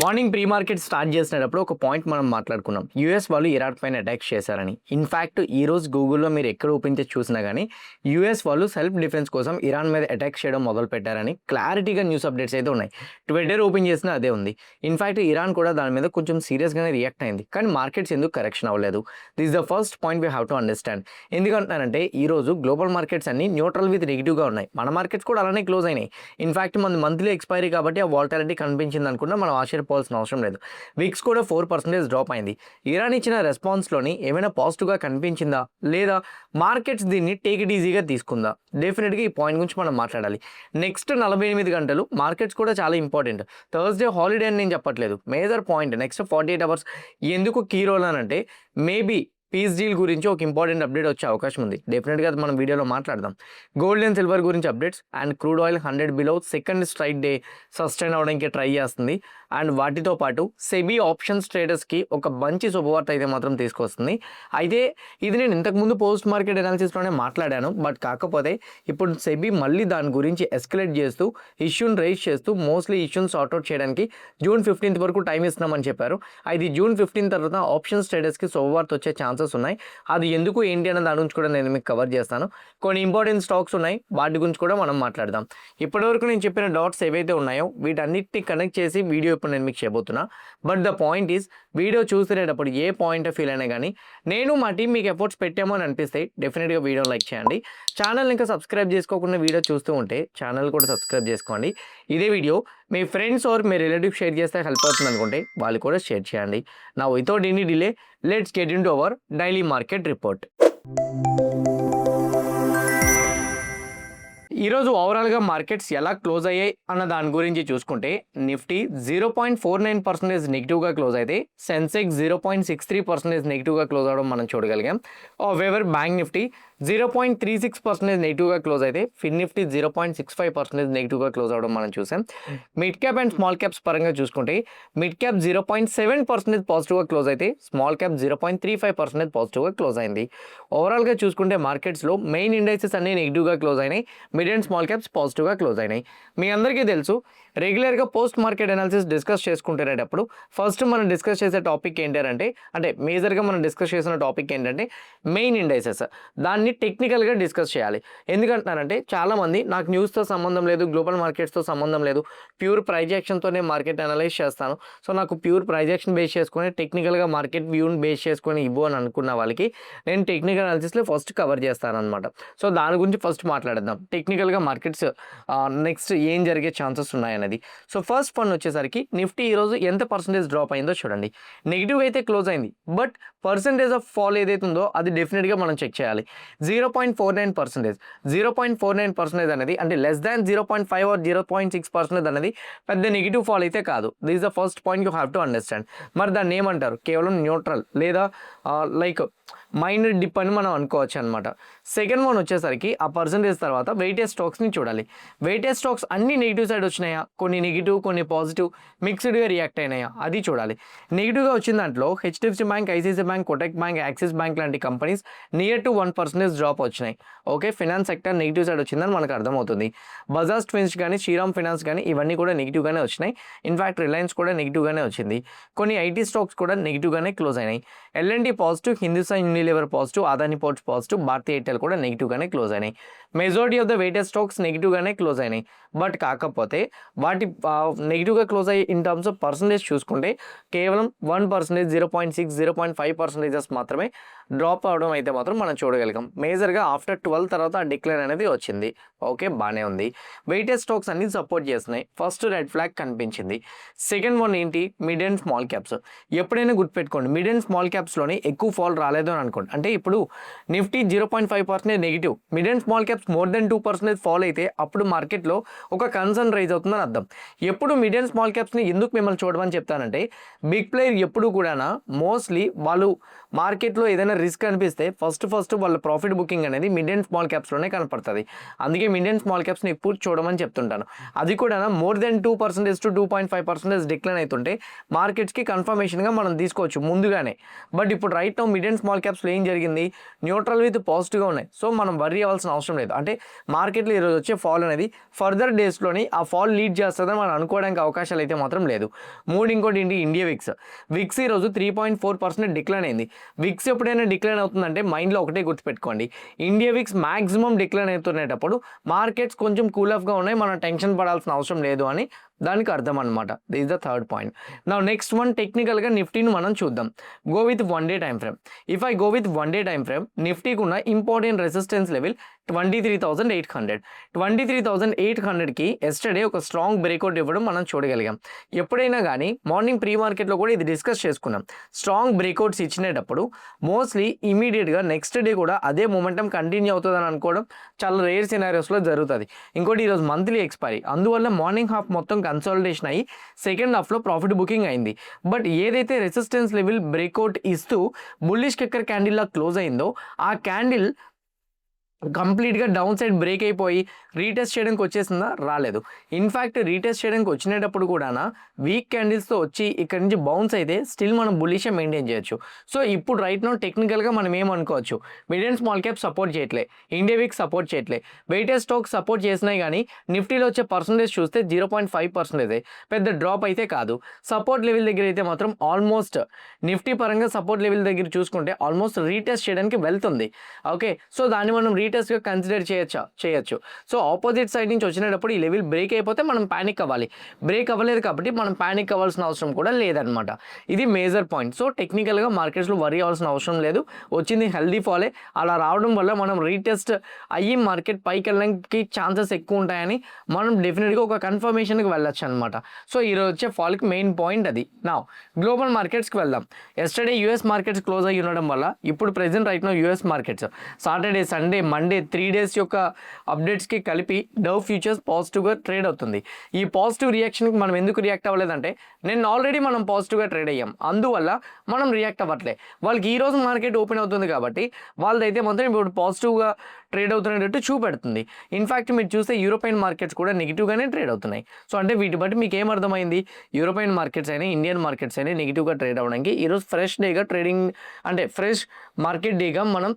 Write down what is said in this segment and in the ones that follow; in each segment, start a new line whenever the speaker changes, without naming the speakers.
Morning pre market start చేసినప్పుడు ఒక point మనం మాట్లాడుకున్నాం. యూఎస్ వాళ్ళు ఇరాన్ పైన అటాక్ చేశారని. ఇన్ఫ్యాక్ట్ ఈరోజు గూగుల్లో మీరు ఎక్కడ ఓపెన్ చేసి చూసినా కానీ యూఎస్ వాళ్ళు సెల్ఫ్ డిఫెన్స్ కోసం ఇరాన్ మీద అటాక్ చేయడం మొదలు పెట్టారని క్లారిటీగా న్యూస్ అప్డేట్స్ అయితే ఉన్నాయి. ట్విట్టర్ ఓపెన్ చేసినా అదే ఉంది. ఇన్ఫ్యాక్ట్ ఇరాన్ కూడా దాని మీద కొంచెం సీరియస్గానే రియాక్ట్ అయింది. కానీ మార్కెట్స్ ఎందుకు కరెక్షన్ అవ్వలేదు? This the first point we have to understand. ఎందుకంటున్నానంటే ఈరోజు గ్లోబల్ మార్కెట్స్ అన్ని న్యూట్రల్ విత్ నెగిటివ్గా ఉన్నాయి. మన మార్కెట్స్ కూడా అలానే క్లోజ్ అయినాయి. ఇన్ఫ్యాక్ట్ మన మంత్లీ ఎక్స్పైరీ కాబట్టి ఆ వాలటాలిటీ కనిపించింది అనుకున్నా మనం ఆశ్చర్యపోవాల్సిన అవసరం లేదు. విక్స్ కూడా 4% డ్రాప్ అయింది. ఇరాన్ ఇచ్చిన రెస్పాన్స్లోని ఏమైనా పాజిటివ్గా కనిపించిందా లేదా మార్కెట్స్ దీన్ని టేక్ ఇట్ ఈజీగా తీసుకుందా? డెఫినెట్గా ఈ పాయింట్ గురించి మనం మాట్లాడాలి. నెక్స్ట్ 48 గంటలు మార్కెట్స్ కూడా చాలా ఇంపార్టెంట్. థర్స్డే హాలిడే అని నేను చెప్పట్లేదు. మేజర్ పాయింట్ నెక్స్ట్ 48 అవర్స్ ఎందుకు కీ రోల్ అని అంటే మేబీ పీస్ డీల్ గురించి ఒక ఇంపార్టెంట్ అప్డేట్ వచ్చే అవకాశం ఉంది. డెఫినెట్గా అది మనం వీడియోలో మాట్లాడదాం. గోల్డ్ అండ్ సిల్వర్ గురించి updates and crude oil 100 below second straight day sustain అవడానికి ట్రై చేస్తుంది. అండ్ వాటితో పాటు సెబీ ఆప్షన్స్ ట్రేడర్స్కి ఒక మంచి శుభవార్త అయితే మాత్రం తీసుకొస్తుంది. అయితే ఇది నేను ఇంతకుముందు పోస్ట్ మార్కెట్ అనాలిసిస్లోనే మాట్లాడాను. బట్ కాకపోతే ఇప్పుడు సెబీ మళ్ళీ దాని గురించి ఎస్కలేట్ చేస్తూ ఇష్యూని రైజ్ చేస్తూ మోస్ట్లీ ఇష్యూని సార్ట్అవుట్ చేయడానికి June 15 వరకు టైం ఇస్తున్నామని చెప్పారు. అయితే June 15 తర్వాత ఆప్షన్స్ ట్రేడర్స్కి శుభవార్త వచ్చే ఛాన్సెస్ ఉన్నాయి. అది ఎందుకు ఏంటి అన్న దాని గురించి కూడా నేను మీకు కవర్ చేస్తాను. కొన్ని ఇంపార్టెంట్ స్టాక్స్ ఉన్నాయి, వాటి గురించి కూడా మనం మాట్లాడదాం. ఇప్పటివరకు నేను చెప్పిన డాట్స్ ఏవైతే ఉన్నాయో వీటన్నిటిని కనెక్ట్ చేసి వీడియో ఇప్పుడు నేను మీకు చేయబోతున్నా. But the point is video చూసేటప్పుడు ఏ పాయింట్ ఆఫ్ ఫీల్ అయినా కానీ నేను మా టీం మీకు ఎఫర్ట్స్ పెట్టామో అని అనిపిస్తే డెఫినెట్గా వీడియో లైక్ చేయండి. ఛానల్ ఇంకా సబ్స్క్రైబ్ చేసుకోకుండా వీడియో చూస్తూ ఉంటే ఛానల్ కూడా సబ్స్క్రైబ్ చేసుకోండి. ఇదే వీడియో మీ ఫ్రెండ్స్ ఆర్ మీ రిలేటివ్స్ షేర్ చేస్తే హెల్ప్ అవుతుంది అనుకుంటే వాళ్ళు కూడా షేర్ చేయండి. నా without any delay let's get into our daily market report. ఈరోజు ఓవరాల్గా మార్కెట్స్ ఎలా క్లోజ్ అయ్యాయి అన్న దాని గురించి చూసుకుంటే నిఫ్టీ 0.49% నెగిటివ్గా క్లోజ్ అయితే సెన్సెక్స్ 0.63% నెగిటివ్గా క్లోజ్ అవడం మనం చూడగలిగాం. వెవర్ బ్యాంక్ నిఫ్టీ 0.36% నెగిటివ్గా క్లోజ్ అయితే ఫిన్ నిఫ్టీ 0.65% నెగిటివ్గా క్లోజ్ అవడం మనం చూసాం. Mid cap and small caps పరంగా చూసుకుంటే మిడ్ క్యాప్ 0.7% పాజిటివ్గా క్లోజ్ అయితే స్మాల్ క్యాప్ 0.35% పాజిటివ్గా క్లోజ్ అయింది. ఓవరాల్గా చూసుకుంటే మార్కెట్స్లో మెయిన్ ఇండైసెస్ అన్ని నెగిటివ్గా క్లోజ్ అయినాయి. మిడ్ అండ్ స్మాల్ క్యాప్స్ పాజిటివ్గా క్లోజ్ అయినాయి. మీ అందరికీ తెలుసు రెగ్యులర్గా పోస్ట్ మార్కెట్ అనాలిసిస్ డిస్కస్ చేసుకుంటునేటప్పుడు ఫస్ట్ మనం డిస్కస్ చేసే టాపిక్ ఏంటంటే మేజర్గా మనం డిస్కస్ చేసిన టాపిక్ ఏంటంటే మెయిన్ ఇండైసెస్. దాన్ని టెక్నికల్గా డిస్కస్ చేయాలి. ఎందుకంటున్నారంటే చాలామంది నాకు న్యూస్తో సంబంధం లేదు, గ్లోబల్ మార్కెట్స్తో సంబంధం లేదు, ప్యూర్ ప్రైజ్ యాక్షన్తోనే మార్కెట్ అనలైజ్ చేస్తాను, సో నాకు ప్యూర్ ప్రైజ్ యాక్షన్ బేస్ చేసుకొని టెక్నికల్గా మార్కెట్ వ్యూని బేస్ చేసుకొని ఇవ్వు అని అనుకున్న వాళ్ళకి నేను టెక్నికల్ అనాలిసిస్లో ఫస్ట్ కవర్ చేస్తాను అనమాట. సో దాని గురించి ఫస్ట్ మాట్లాడదాం. టెక్నికల్గా మార్కెట్స్ నెక్స్ట్ ఏం జరిగే ఛాన్సెస్ ఉన్నాయనేది. సో ఫస్ట్ వన్ వచ్చేసరికి నిఫ్టీ ఈరోజు ఎంత పర్సెంటేజ్ డ్రాప్ అయిందో చూడండి. నెగిటివ్ అయితే క్లోజ్ అయింది, బట్ పర్సెంటేజ్ ఆఫ్ ఫాల్ ఏదైతే ఉందో అది డెఫినెట్గా మనం చెక్ చేయాలి. 0.49%. 0.49% అనేది అంటే లెస్ దాన్ 0.5 ఆర్ 0.6% అనేది పెద్ద నెగిటివ్ ఫాల్ అయితే కాదు. This the first point you have to understand. మరి దాన్ని ఏమంటారు? కేవలం న్యూట్రల్ లేదా లైక్ మైనర్ డిప్ అని మనం అనుకోవచ్చు అనమాట. సెకండ్ వన్ వచ్చేసరికి ఆ పర్సంటేజ్ తర్వాత వెయిటేజ్ స్టాక్స్ని చూడాలి. వెయిటేజ్ స్టాక్స్ అన్ని నెగిటివ్ సైడ్ వచ్చినాయా, కొన్ని నెగిటివ్ కొన్ని పాజిటివ్ మిక్స్డ్గా రియాక్ట్ అయినాయా అది చూడాలి. నెగిటివ్గా వచ్చిన దాంట్లో HDFC bank, ICICI bank, Kotak bank, axis bank లాంటి కంపెనీస్ నియర్ టు 1% డ్రాప్ వచ్చినాయి. Okay, finance sector negative side వచ్చిందని మనకు అర్థమవుతుంది. బజాజ్ ట్విన్స్ కానీ శ్రీరామ్ ఫినాన్స్ కానీ ఇవన్నీ కూడా నెగిటివ్గానే వచ్చినాయి. ఇన్ఫ్యాక్ట్ రిలయన్స్ కూడా నెగిటివ్గానే వచ్చింది. కొన్ని ఐటీ స్టాక్స్ కూడా నెగిటివ్గానే క్లోజ్ అయినాయి. LNT positive, Hindustan Unilever positive, Adani ports positive, Bharti Airtel కూడా నెగిటివ్గానే క్లోజ్ అయినాయి. Majority of the weighted stocks నెగిటివ్గానే క్లోజ్ అయినాయి. బట్ కాకపోతే వాటి నెగిటివ్గా క్లోజ్ అయ్యి ఇన్ టర్మ్స్ ఆఫ్ పర్సంటేజ్ చూసుకుంటే కేవలం 1%, 0.6, 0.5% మాత్రమే డ్రాప్ అవడం అయితే మాత్రం మనం చూడగలిగాం. మేజర్గా ఆఫ్టర్ 12 తర్వాత ఆ డిక్లైన్ అనేది వచ్చింది. ఓకే, బాగానే ఉంది. వెయిటెడ్ స్టాక్స్ అన్ని సపోర్ట్ చేస్తున్నాయి. ఫస్ట్ రెడ్ ఫ్లాగ్ కనిపించింది. సెకండ్ వన్ ఏంటి? Mid and small caps. ఎప్పుడైనా గుర్తుపెట్టుకోండి, మిడ్ అండ్ స్మాల్ క్యాప్స్లోనే ఎక్కువ ఫాల్ రాలేదు అని అనుకోండి. అంటే ఇప్పుడు Nifty 0.5% negative, mid and small caps more than 2% fall అయితే అప్పుడు మార్కెట్లో ఒక కన్సర్న్ రైజ్ అవుతుందని అర్థం. ఎప్పుడు మిడ్ అండ్ స్మాల్ క్యాప్స్ని ఎందుకు మిమ్మల్ని చూడమని చెప్తానంటే బిగ్ ప్లేయర్ ఎప్పుడు కూడా మోస్ట్లీ వాళ్ళు మార్కెట్లో ఏదైనా రిస్క్ అనిపిస్తే ఫస్ట్ వాళ్ళ ప్రాఫిట్ బుకింగ్ అనేది మిడ్ అండ్ స్మాల్ క్యాప్స్లోనే కనపడుతుంది. అందుకే మిడ్ అండ్ స్మాల్ క్యాప్స్ని ఎప్పుడు చూడమని చెప్తుంటాను. అది కూడా మోర్ దెన్ 2% to 2.5% డిక్లైన్ అవుతుంటే మార్కెట్స్కి కన్ఫర్మేషన్గా మనం తీసుకోవచ్చు ముందుగానే. బట్ ఇప్పుడు right now mid and small క్యాప్స్లో ఏం జరిగింది? న్యూట్రల్ విత్ పాజిటివ్గా ఉన్నాయి. సో మనం వర్రీ అవ్వాల్సిన అవసరం లేదు. లేదు. అంటే మార్కెట్లో ఈరోజు వచ్చే ఫాల్ అనేది ఫర్దర్ డేస్లోని ఆ ఫాల్ లీడ్ చేస్తుందని మనం అనుకోవడానికి అవకాశాలు అయితే మాత్రం లేదు. ఇంకోటి ఏంటి, ఇండియా విక్స్ ఈరోజు 3.4% డిక్లైన్ అయింది. విక్స్ ఎప్పుడైనా డిక్లైన్ అవుతుందంటే మైండ్లో ఒకటే గుర్తుపెట్టుకోండి, ఇండియా విక్స్ మ్యాక్సిమం డిక్లైన్ అవుతున్నప్పుడు మార్కెట్స్ కొంచెం కూల్ ఆఫ్గా ఉన్నాయి, మనం టెన్షన్ పడాల్సిన అవసరం లేదు అని దానికి అర్థం అనమాట. This is the third point. నా నెక్స్ట్ వన్, టెక్నికల్గా నిఫ్టీని మనం చూద్దాం. Go with 1 day time frame. If I go with 1 day time frame, నిఫ్టీకి ఉన్న ఇంపార్టెంట్ రెసిస్టెన్స్ లెవెల్ 23,800. 23,800కి ఎస్టర్డే ఒక స్ట్రాంగ్ బ్రేక్అవుట్ ఇవ్వడం మనం చూడగలిగాం. ఎప్పుడైనా కానీ మార్నింగ్ ప్రీ మార్కెట్లో కూడా ఇది డిస్కస్ చేసుకున్నాం. స్ట్రాంగ్ బ్రేక్అవుట్స్ ఇచ్చినప్పుడు మోస్ట్లీ ఇమీడియట్గా నెక్స్ట్ డే కూడా అదే మొమెంటం కంటిన్యూ అవుతుందని అనుకోవడం చాలా రేర్ సినారియోస్లో జరుగుతుంది. ఇంకోటి ఈరోజు మంత్లీ ఎక్స్పైరీ, అందువల్ల మార్నింగ్ హాఫ్ మొత్తం కన్సాలిడేషన్ అయ్యి సెకండ్ హాఫ్లో ప్రాఫిట్ బుకింగ్ అయింది. బట్ ఏదైతే రెసిస్టెన్స్ లెవెల్ బ్రేక్అవుట్ ఇస్తూ బుల్లిష్ కిక్కర్ క్యాండిల్ లా క్లోజ్ అయిందో ఆ క్యాండిల్ కంప్లీట్గా డౌన్ సైడ్ బ్రేక్ అయిపోయి రీటెస్ట్ చేయడానికి వచ్చేసిందా? రాలేదు. ఇన్ఫ్యాక్ట్ రీటెస్ట్ చేయడానికి వచ్చినప్పుడు కూడా వీక్ క్యాండిల్స్తో వచ్చి ఇక్కడ నుంచి బౌన్స్ అయితే స్టిల్ మనం బుల్లిషే మెయింటైన్ చేయొచ్చు. సో ఇప్పుడు రైట్ నౌ టెక్నికల్గా మనం ఏమనుకోవచ్చు, mid and small cap support చేయట్లే, ఇండియా వీక్ సపోర్ట్ చేయట్లే, వెయిటెడ్ స్టాక్ సపోర్ట్ చేసినాయి. కానీ నిఫ్టీలో వచ్చే పర్సంటేజ్ చూస్తే 0.5% పెద్ద డ్రాప్ అయితే కాదు. సపోర్ట్ లెవెల్ దగ్గర అయితే మాత్రం ఆల్మోస్ట్ నిఫ్టీ పరంగా సపోర్ట్ లెవెల్ దగ్గర చూసుకుంటే ఆల్మోస్ట్ రీటెస్ట్ చేయడానికి వెళ్తుంది. ఓకే, సో దాన్ని మనం రీటెస్ట్గా కన్సిడర్ చేయొచ్చు. సో ఆపోజిట్ సైడ్ నుంచి వచ్చినప్పుడు ఈ లెవెల్ బ్రేక్ అయిపోతే మనం ప్యానిక్ అవ్వాలి. బ్రేక్ అవ్వలేదు కాబట్టి మనం ప్యానిక్ అవ్వాల్సిన అవసరం కూడా లేదనమాట. ఇది మేజర్ పాయింట్. సో టెక్నికల్గా మార్కెట్స్లో వరీ అవ్వాల్సిన అవసరం లేదు. వచ్చింది హెల్దీ ఫాలే. అలా రావడం వల్ల మనం రీటెస్ట్ అయ్యి మార్కెట్ పైకి వెళ్ళడానికి ఛాన్సెస్ ఎక్కువ ఉంటాయని మనం డెఫినెట్గా ఒక కన్ఫర్మేషన్కి వెళ్ళొచ్చు అనమాట. సో ఈరోజు వచ్చే ఫాల్కి మెయిన్ పాయింట్ అది. నా గ్లోబల్ మార్కెట్స్కి వెళ్దాం. ఎస్టర్డే యూఎస్ మార్కెట్స్ క్లోజ్ అయ్యి ఉండడం వల్ల ఇప్పుడు present right now US markets Saturday, Sunday, Monday 3 days యొక్క అప్డేట్స్కి కలిపి డవ్ ఫ్యూచర్స్ పాజిటివ్గా ట్రేడ్ అవుతుంది. ఈ పాజిటివ్ రియాక్షన్కి మనం ఎందుకు రియాక్ట్ అవ్వలేదంటే ఆల్రెడీ మనం పాజిటివ్గా ట్రేడ్ అయ్యాం, అందువల్ల మనం రియాక్ట్ అవ్వట్లే. వాళ్ళకి ఈ రోజు మార్కెట్ ఓపెన్ అవుతుంది కాబట్టి వాళ్ళదైతే మాత్రం ఇప్పుడు పాజిటివ్గా ట్రేడ్ అవుతున్నట్టు చూపెడుతుంది. ఇన్ఫ్యాక్ట్ మీరు చూస్తే యూరోపియన్ మార్కెట్స్ కూడా నెగిటివ్గానే ట్రేడ్ అవుతున్నాయి. సో అంటే వీటి బట్టి మీకు ఏమర్థమైంది, యూరోపియన్ మార్కెట్స్ అయినా ఇండియన్ మార్కెట్స్ అయినా నెగిటివ్గా ట్రేడ్ అవ్వడానికి ఈరోజు ఫ్రెష్ డేగా ట్రేడింగ్ అంటే ఫ్రెష్ మార్కెట్ డేగా మనం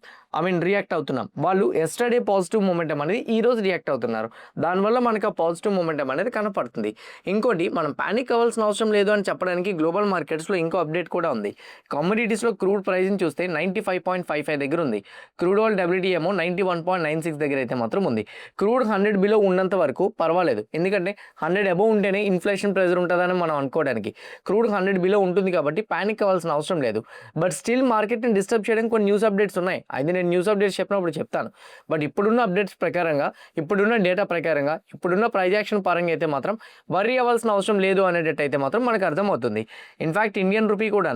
రియాక్ట్ అవుతున్నాం. వాళ్ళు ఎస్టర్డే పాజిటివ్ మూమెంటం అనేది ఈరోజు రియాక్ట్ అవుతున్నారు. దానివల్ల మనకు ఆ పాజిటివ్ మూమెంటం అనేది కనపడుతుంది. ఇంకోటి, మనం ప్యానిక్ అవ్వాల్సిన అవసరం లేదు అని చెప్పడానికి గ్లోబల్ మార్కెట్స్లో ఇంకో అప్డేట్ కూడా ఉంది. కమోడిటీస్లో క్రూడ్ ప్రైస్ని చూస్తే 95.55 దగ్గర ఉంది. క్రూడ్ ఆయిల్ WTI ఏమో 91.96 దగ్గర అయితే మాత్రం ఉంది. క్రూడ్ 100 బిలో ఉన్నంత వరకు పర్వాలేదు, ఎందుకంటే 100 అబోవ్ ఉంటేనే ఇన్ఫ్లేషన్ ప్రెజర్ ఉంటుందని మనం అనుకోవడానికి. క్రూడ్ 100 బిలో ఉంటుంది కాబట్టి ప్యానిక్ అవ్వాల్సిన అవసరం లేదు. బట్ స్టిల్ మార్కెట్ని డిస్టర్బ్ చేయడానికి కొన్ని న్యూస్ అప్డేట్స్ ఉన్నాయి. అయితే నేను న్యూస్ అప్డేట్స్ చెప్పినప్పుడు చెప్తాను. బట్ ఇప్పుడున్న అప్డేట్స్ ప్రకారంగా, ఇప్పుడున్న డేటా ప్రకారంగా, ఇప్పుడున్న ప్రైజ్ యాక్షన్ పరంగా అయితే మాత్రం వరీ అవ్వాల్సిన అవసరం లేదు అనేటట్టు అయితే మాత్రం మనకు అర్థమవుతుంది. ఇన్ఫ్యాక్ట్ ఇండియన్ రూపీ కూడా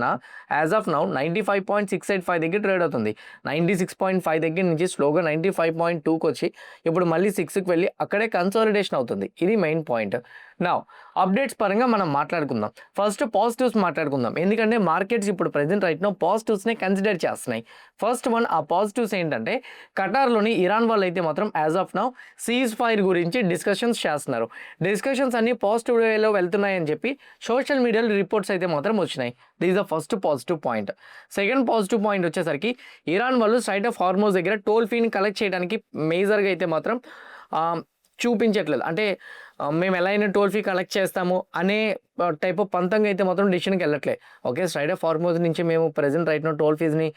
యాజ్ ఆఫ్ నౌ 95.685 దగ్గర ట్రేడ్ అవుతుంది. 96.5 దగ్గర నుంచి స్లోగా 95.2కి వచ్చి ఇప్పుడు మళ్ళీ 6కి వెళ్ళి అక్కడే కన్సాలిడేషన్ అవుతుంది. ఇది మెయిన్ పాయింట్. నా అప్డేట్స్ పరంగా మనం మాట్లాడుకుందాం. ఫస్ట్ పాజిటివ్స్ మాట్లాడుకుందాం, ఎందుకంటే మార్కెట్స్ ఇప్పుడు ప్రెజెంట్ రైట్ నో పాజిటివ్స్ని కన్సిడర్ చేస్తున్నాయి. ఫస్ట్ వన్, ఆ పాజిటివ్స్ ఏంటంటే ఖటార్లోని ఇరాన్ వాళ్ళు అయితే మాత్రం as of now cease fire గురించి డిస్కషన్స్ చేస్తున్నారు. డిస్కషన్స్ అన్ని పాజిటివ్ వేలో వెళ్తున్నాయని చెప్పి సోషల్ మీడియాలో రిపోర్ట్స్ అయితే మాత్రం వచ్చినాయి. This is the first positive point. Second positive point వచ్చేసరికి ఇరాన్ వాళ్ళు స్ట్రైట్ ఆఫ్ హార్మోజ్ దగ్గర టోల్ ఫీని కలెక్ట్ చేయడానికి మేజర్గా అయితే మాత్రం చూపించట్లేదు. అంటే మేము ఎలా అయినా టోల్ ఫీ కలెక్ట్ చేస్తాము అనే టైప్ ఆఫ్ పంతంగా అయితే మాత్రం డిసిషన్కి వెళ్ళట్లే. ఓకే, స్ట్రైట్ ఆఫ్ హార్మోజ్ నుంచి మేము ప్రెజెంట్ రైట్ నో టోల్ ఫీజ్ని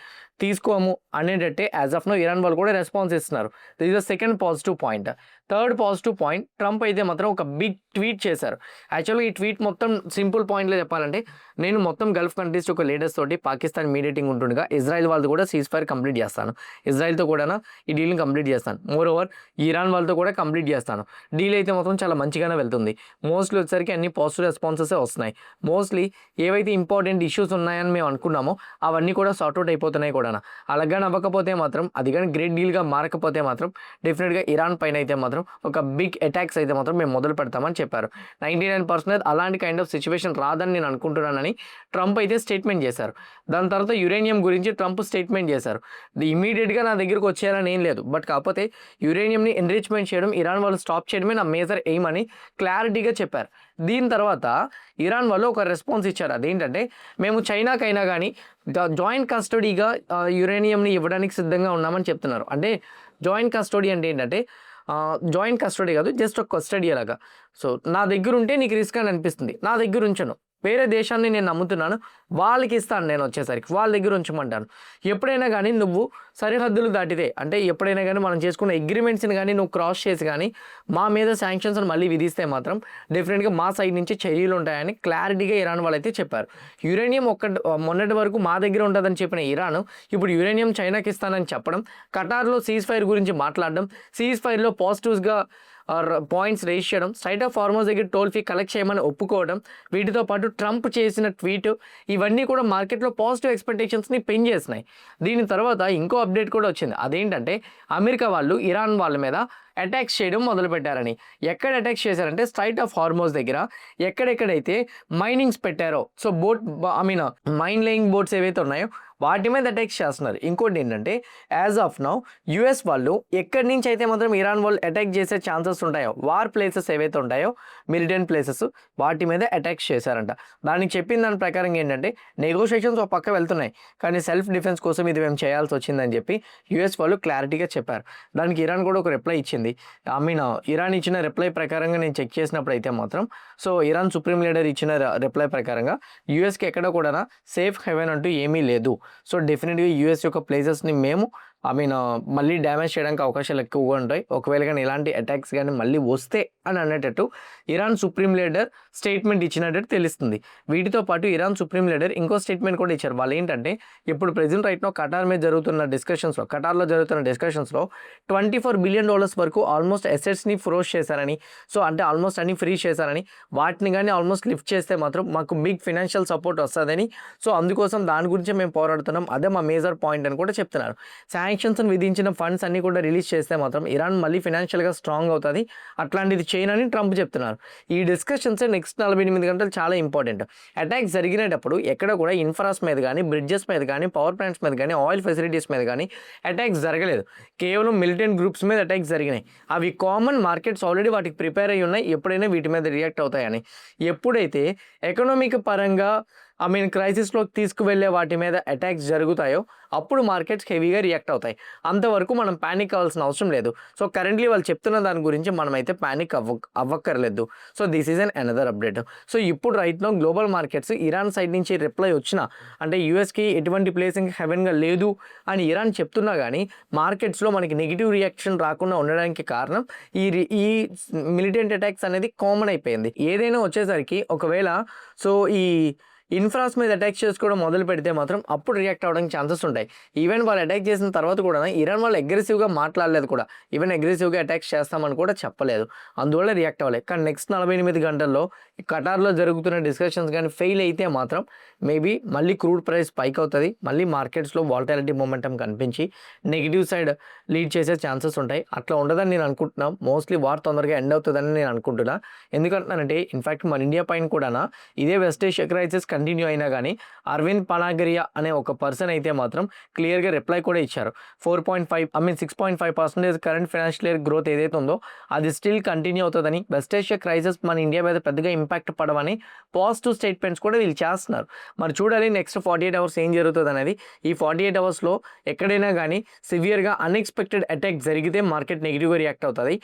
తీసుకోము అనేటట్టే యాజ్ ఆఫ్ నో ఇరాన్ వాళ్ళు కూడా రెస్పాన్స్ ఇస్తున్నారు. This is the second positive point. Third positive point, Trump అయితే మాత్రం ఒక బిగ్ ట్వీట్ చేశారు. యాక్చువల్గా ఈ ట్వీట్ మొత్తం సింపుల్ పాయింట్లో చెప్పాలంటే, నేను మొత్తం గల్ఫ్ కంట్రీస్ ఒక లీడర్స్ తోటి పాకిస్తాన్ మీడియేటింగ్ ఉంటుండగా ఇజ్రాయెల్ వాళ్ళతో కూడా సీజ్ ఫైర్ కంప్లీట్ చేస్తాను, ఇజ్రాయెల్తో కూడా ఈ డీల్ని కంప్లీట్ చేస్తాను, మోర్ ఓవర్ ఇరాన్ వాళ్ళతో కూడా కంప్లీట్ చేస్తాను. డీల్ అయితే మాత్రం చాలా మంచిగానే వెళ్తుంది. మోస్ట్లీ వచ్చేసరికి అన్ని పాజిటివ్ రెస్పాన్సెసే వస్తున్నాయి. మోస్ట్లీ ఏవైతే ఇంపార్టెంట్ ఇష్యూస్ ఉన్నాయని మేము అనుకున్నామో అవన్నీ కూడా సార్ట్అవుట్ అయిపోతున్నాయి కూడా. అలాగే అవ్వకపోతే మాత్రం, అది కానీ గ్రేట్ డీల్గా మారకపోతే మాత్రం డెఫినెట్గా ఇరాన్ పైన అయితే మాత్రం ఒక బిగ్ అటాక్స్ అయితే మాత్రం మేము మొదలు పెడతామని చెప్పారు. 99% అలాంటి కైండ్ ఆఫ్ సిచ్యువేషన్ రాదని నేను అనుకుంటున్నానని ట్రంప్ అయితే స్టేట్మెంట్ చేశారు. దాని తర్వాత యురేనియం గురించి ట్రంప్ స్టేట్మెంట్ చేశారు. ఇమీడియట్గా నా దగ్గరకు వచ్చేయాలని ఏం లేదు, బట్ కాకపోతే యురేనియంని ఎన్రిచ్మెంట్ చేయడం, ఇరాన్ వాళ్ళు స్టాప్ చేయడమే నా మేజర్ ఎయిమ్ అని క్లారిటీగా చెప్పారు. దీని తర్వాత ఇరాన్ వాళ్ళు ఒక రెస్పాన్స్ ఇచ్చారు. అదేంటంటే, మేము చైనాకైనా కానీ జాయింట్ కస్టడీగా యురేనియంని ఇవ్వడానికి సిద్ధంగా ఉన్నామని చెప్తున్నారు. అంటే జాయింట్ కస్టడీ అంటే ఏంటంటే జాయింట్ కస్టడీ కాదు, జస్ట్ ఒక కస్టడీ లాగా. సో నా దగ్గర ఉంటే నీకు రిస్క్ అని అనిపిస్తుంది, నా దగ్గర ఉంచను. వేరే దేశాన్ని నేను నమ్ముతున్నాను, వాళ్ళకి ఇస్తాను, నేను వచ్చేసరికి వాళ్ళ దగ్గర ఉంచమంటాను. ఎప్పుడైనా కానీ నువ్వు సరిహద్దులు దాటితే, అంటే ఎప్పుడైనా కానీ మనం చేసుకున్న అగ్రిమెంట్స్ని కానీ నువ్వు క్రాస్ చేసి కానీ మా మీద శాంక్షన్స్ మళ్ళీ విధిస్తే మాత్రం డెఫినెట్గా మా సైడ్ నుంచి చర్యలు ఉంటాయని క్లారిటీగా ఇరాన్ వాళ్ళైతే చెప్పారు. యురేనియం మొన్నటి వరకు మా దగ్గర ఉంటుందని చెప్పిన ఇరాన్ ఇప్పుడు యురేనియం చైనాకి ఇస్తానని చెప్పడం, ఖటార్లో సీజ్ ఫైర్ గురించి మాట్లాడడం, సీజ్ ఫైర్లో పాజిటివ్స్గా పాయింట్స్ రేస్ చేయడం, స్ట్రైట్ ఆఫ్ హార్మోజ్ దగ్గర టోల్ ఫీ కలెక్ట్ చేయమని ఒప్పుకోవడం, వీటితో పాటు ట్రంప్ చేసిన ట్వీట్, ఇవన్నీ కూడా మార్కెట్లో పాజిటివ్ ఎక్స్పెక్టేషన్స్ని పెంచేసినాయి. దీని తర్వాత ఇంకో అప్డేట్ కూడా వచ్చింది. అదేంటంటే అమెరికా వాళ్ళు ఇరాన్ వాళ్ళ మీద అటాక్స్ చేయడం మొదలుపెట్టారని. ఎక్కడ అటాక్స్ చేశారంటే స్ట్రైట్ ఆఫ్ హార్మోజ్ దగ్గర ఎక్కడెక్కడైతే మైనింగ్స్ పెట్టారో, సో మైన్ లేయింగ్ బోట్స్ ఏవైతే ఉన్నాయో వాటి మీద అటాక్స్ చేస్తున్నారు. ఇంకోటి ఏంటంటే యాజ్ ఆఫ్ నౌ యుఎస్ వాళ్ళు ఎక్కడి నుంచి అయితే మాత్రం ఇరాన్ వాళ్ళు అటాక్ చేసే ఛాన్సెస్ ఉంటాయో, వార్ ప్లేసెస్ ఏవైతే ఉంటాయో మిలిటెంట్ ప్లేసెస్, వాటి మీద అటాక్స్ చేశారంట. దానికి చెప్పిన దాని ప్రకారం ఏంటంటే నెగోషియేషన్స్ ఒక పక్క వెళ్తున్నాయి, కానీ సెల్ఫ్ డిఫెన్స్ కోసం ఇది మేము చేయాల్సి వచ్చిందని చెప్పి యుఎస్ వాళ్ళు క్లారిటీగా చెప్పారు. దానికి ఇరాన్ కూడా ఒక రిప్లై ఇచ్చింది. ఇరాన్ ఇచ్చిన రిప్లై ప్రకారంగా నేను చెక్ చేసినప్పుడు అయితే మాత్రం, సో ఇరాన్ సుప్రీం లీడర్ ఇచ్చిన రిప్లై ప్రకారంగా యూఎస్కి ఎక్కడ కూడా సేఫ్ హెవెన్ అంటూ ఏమీ లేదు. సో డెఫినెట్గా యూఎస్ యొక్క ప్లేసెస్ని మేము మళ్ళీ డ్యామేజ్ చేయడానికి అవకాశాలు ఎక్కువగా ఉంటాయి, ఒకవేళ కానీ ఇలాంటి అటాక్స్ కానీ మళ్ళీ వస్తే అని అనేటట్టు ఇరాన్ సుప్రీం లీడర్ స్టేట్మెంట్ ఇచ్చినట్టు తెలుస్తుంది. వీటితో పాటు ఇరాన్ సుప్రీం లీడర్ ఇంకో స్టేట్మెంట్ కూడా ఇచ్చారు. వాళ్ళు ఏంటంటే ఇప్పుడు ప్రెజెంట్ రైట్ నో ఖటార్లో జరుగుతున్న డిస్కషన్స్లో $24 బిలియన్ వరకు ఆల్మోస్ట్ అసెట్స్ని ఫ్రోజ్ చేశారని, సో అంటే ఆల్మోస్ట్ అన్ని ఫ్రీజ్ చేశారని, వాటిని కానీ ఆల్మోస్ట్ లిఫ్ట్ చేస్తే మాత్రం మాకు బిగ్ ఫైనాన్షియల్ సపోర్ట్ వస్తుందని, సో అందుకోసం దాని గురించి మేము పోరాడుతున్నాం, అదే మా మేజర్ పాయింట్ అని కూడా చెప్తున్నారు. శాంక్షన్స్ విధించిన ఫండ్స్ అన్ని కూడా రిలీజ్ చేస్తే మాత్రం ఇరాన్ మళ్ళీ ఫైనాన్షియల్గా స్ట్రాంగ్ అవుతుంది, అట్లాంటిది చేయనని ట్రంప్ చెప్తున్నారు. ఈ డిస్కషన్స్ నెక్స్ట్ 48 గంటలు చాలా ఇంపార్టెంట్. అటాక్స్ జరిగినప్పుడు ఎక్కడ కూడా ఇన్ఫ్రాస్ మీద కానీ, బ్రిడ్జెస్ మీద కానీ, పవర్ ప్లాంట్స్ మీద కానీ, ఆయిల్ ఫెసిలిటీస్ మీద కానీ అటాక్స్ జరగలేదు. కేవలం మిలిటెంట్ గ్రూప్స్ మీద అటాక్స్ జరిగినాయి. అవి కామన్, మార్కెట్స్ ఆల్రెడీ వాటికి ప్రిపేర్ అయ్యి ఉన్నాయి, ఎప్పుడైనా వీటి మీద రియాక్ట్ అవుతాయని. ఎప్పుడైతే ఎకనామిక్ పరంగా క్రైసిస్లోకి తీసుకువెళ్ళే వాటి మీద అటాక్స్ జరుగుతాయో అప్పుడు మార్కెట్స్ హెవీగా రియాక్ట్ అవుతాయి. అంతవరకు మనం ప్యానిక్ అవ్వాల్సిన అవసరం లేదు. సో కరెంట్లీ వాళ్ళు చెప్తున్న దాని గురించి మనమైతే ప్యానిక్ అవ్వక్కర్లేదు. So this is an another update. So ఇప్పుడు right now global markets Iran side నుంచి రిప్లై వచ్చినా, అంటే యూఎస్కి ఎటువంటి ప్లేసింగ్ హెవెన్గా లేదు అని ఇరాన్ చెప్తున్నా కానీ మార్కెట్స్లో మనకి నెగిటివ్ రియాక్షన్ రాకుండా ఉండడానికి కారణం ఈ మిలిటెంట్ అటాక్స్ అనేది కామన్ అయిపోయింది. ఏదైనా వచ్చేసరికి ఒకవేళ సో ఈ ఇన్ఫ్రాస్ మీద అటాక్ చేసుకోవడం మొదలు పెడితే మాత్రం అప్పుడు రియాక్ట్ అవ్వడానికి ఛాన్సెస్ ఉంటాయి. ఈవెన్ వాళ్ళు అటాక్ చేసిన తర్వాత కూడా ఇరాన్ వాళ్ళు అగ్రెసివ్గా మాట్లాడలేదు కూడా, ఈవెన్ అగ్రెసివ్గా అటాక్స్ చేస్తామని కూడా చెప్పలేదు, అందువల్ల రియాక్ట్ అవ్వలేదు. కానీ నెక్స్ట్ 48 గంటల్లో ఖటార్లో జరుగుతున్న డిస్కషన్స్ కానీ ఫెయిల్ అయితే మాత్రం మేబీ మళ్ళీ క్రూడ్ ప్రైస్ పైక్ అవుతుంది, మళ్ళీ మార్కెట్స్లో వాలటాలిటీ మొమెంటం కనిపించి నెగిటివ్ సైడ్ లీడ్ చేసే ఛాన్సెస్ ఉంటాయి. అట్లా ఉండదని నేను అనుకుంటున్నాను. మోస్ట్లీ వార్ తొందరగా ఎండ్ అవుతుందని నేను అనుకుంటున్నా. ఎందుకంటున్నానంటే ఇన్ఫ్యాక్ట్ మన ఇండియా పైన కూడా ఇదే వెస్ట్ ఏషియా క్రైసిస్ కంటిన్యూ అయినా కానీ అరవింద్ పనాగరియా అనే ఒక పర్సన్ అయితే మాత్రం క్లియర్గా రిప్లై కూడా ఇచ్చారు. 6.5% కరెంట్ ఫైనాన్షియల్ ఇయర్ గ్రోత్ ఏదైతే ఉందో అది స్టిల్ కంటిన్యూ అవుతుందని, వెస్ట్ ఏషియా క్రైసిస్ మన ఇండియా మీద పెద్దగా ఇంపాక్ట్ పడవని పాజిటివ్ స్టేట్మెంట్స్ కూడా వీళ్ళు చేస్తున్నారు. మరి చూడాలి నెక్స్ట్ 48 అవర్స్ ఏం జరుగుతుంది అనేది. ఈ 48 అవర్స్లో ఎక్కడైనా కానీ సివియర్గా అన్ఎక్స్పెక్టెడ్ అటాక్ జరిగితే మార్కెట్ నెగిటివ్గా రియాక్ట్ అవుతుంది.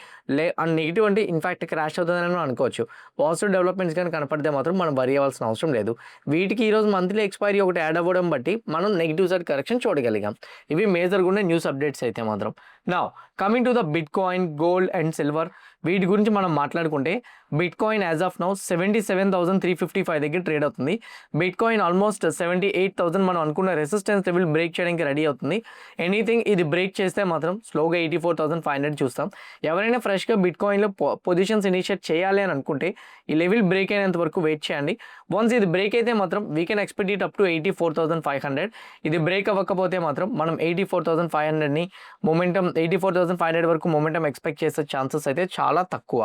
నెగిటివ్ అంటే ఇన్ఫ్యాక్ట్ క్రాష్ అవుతుందని అనుకోవచ్చు. పాజిటివ్ డెవలప్మెంట్స్ కానీ కనపడితే మాత్రం మనం వరి అవ్వాల్సిన అవసరం లేదు. వీటికి ఈరోజు మంత్లీ ఎక్స్పైరీ ఒకటి యాడ్ అవ్వడం బట్టి మనం నెగిటివ్ సైడ్ కరెక్షన్ చూడగలిగాం. ఇవి మేజర్గా ఉండే న్యూస్ అప్డేట్స్ అయితే మాత్రం. Now coming to the bit coin, gold and silver, వీటి గురించి మనం మాట్లాడుకుంటే bit coin as of now 77,355 దగ్గర ట్రేడ్ అవుతుంది. బిట్ కాయిన్ ఆల్మోస్ట్ 78,000 మనం అనుకున్న రెసిస్టెన్స్ లెవెల్ బ్రేక్ చేయడానికి రెడీ అవుతుంది. ఎనీథింగ్ ఇది బ్రేక్ చేస్తే మాత్రం స్లోగా 84,500 చూస్తాం. ఎవరైనా ఫ్రెష్గా బిట్ కాయిన్లో పొజిషన్స్ ఇనిషియేట్ చేయాలి అని అనుకుంటే ఈ లెవెల్ బ్రేక్ అయినంత వరకు వెయిట్ చేయండి. వన్స్ ఇది బ్రేక్ అయితే మాత్రం we can expect it up to 84,500. ఇది బ్రేక్ అవ్వకపోతే మాత్రం మనం 84,500ని 84,500 వరకు మొమెంటం ఎక్స్పెక్ట్ చేసే ఛాన్సెస్ అయితే చాలా చాలా తక్కువ.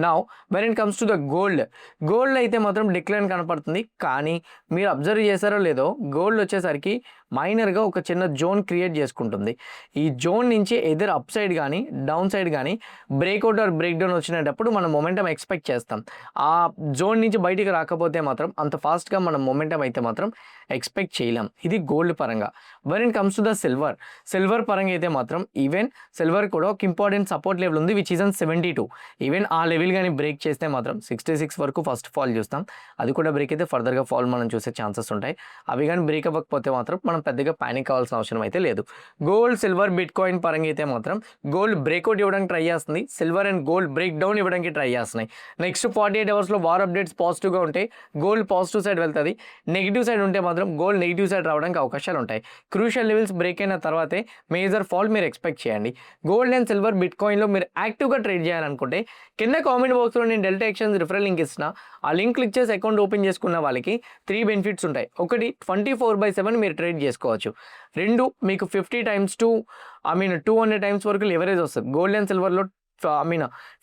Now when it comes to the gold అయితే మాత్రం డిక్లైన్ కనపడుతుంది. కానీ మీరు అబ్జర్వ్ చేశారో లేదో గోల్డ్ వచ్చేసరికి మైనర్గా ఒక చిన్న జోన్ క్రియేట్ చేసుకుంటుంది. ఈ జోన్ నుంచి ఎదర్ అప్ సైడ్ కానీ డౌన్ సైడ్ కానీ బ్రేక్అవుట్ ఆర్ బ్రేక్ డౌన్ వచ్చినప్పుడు మనం మొమెంటం ఎక్స్పెక్ట్ చేస్తాం. ఆ జోన్ నుంచి బయటికి రాకపోతే మాత్రం అంత ఫాస్ట్గా మనం మొమెంటం అయితే మాత్రం ఎక్స్పెక్ట్ చేయలేం. ఇది గోల్డ్ పరంగా. When it comes to the silver పరంగా అయితే మాత్రం ఈవెన్ సిల్వర్ కూడా ఒక ఇంపార్టెంట్ సపోర్ట్ లెవెల్ ఉంది విచ్ ఈజ్ 72. ఈవెన్ ఆ లెవెల్ కానీ బ్రేక్ చేస్తే మాత్రం 66 వరకు ఫస్ట్ ఫాల్ చూస్తాం. అది కూడా బ్రేక్ అయితే ఫర్దర్గా ఫాల్ మనం చూసే ఛాన్సెస్ ఉంటాయి. అవి కానీ బ్రేక్ అవ్వకపోతే మాత్రం మనం పెద్దగా ప్యానిక్ అవ్వాల్సిన అవసరం అయితే లేదు. గోల్డ్, సిల్వర్, బిట్ కాయిన్ పరంగా అయితే మాత్రం గోల్డ్ బ్రేక్అవుట్ ఇవ్వడానికి ట్రై చేస్తుంది. Silver and gold break down ఇవ్వడానికి ట్రై చేస్తున్నాయి. నెక్స్ట్ 48 అవర్స్లో వార్ అప్డేట్స్ పాజిటివ్గా ఉంటే గోల్డ్ పాజిటివ్ సైడ్ వెళ్తుంది. నెగిటివ్ సైడ్ ఉంటే మాత్రం గోల్డ్ నెగిటివ్ సైడ్ రావడానికి అవకాశాలు ఉంటాయి. క్రూషియల్ లెవెల్స్ బ్రేక్ అయిన తర్వాతే మేజర్ ఫాల్ మీరు ఎక్స్పెక్ట్ చేయండి. గోల్డ్ అండ్ సిల్వర్, బిట్ కాయిన్లో మీరు యాక్టివ్గా ట్రేడ్ చేయాలనుకుంటే కింద కామెంట్ బాక్స్లో నేను డెల్టా ఎక్స్చేంజ్ రిఫరల్ లింక్ ఇస్తున్నా. ఆ లింక్ క్లిక్ చేసి అకౌంట్ ఓపెన్ చేసుకున్న వాళ్ళకి 3 బెనిఫిట్స్ ఉంటాయి. ఒకటి 24/7 మీరు ట్రేడ్ చేసుకోవచ్చు. 2 మీకు 50 times to 200 times వరకు లెవరేజ్ వస్తుంది. గోల్డ్ అండ్ సిల్వర్లో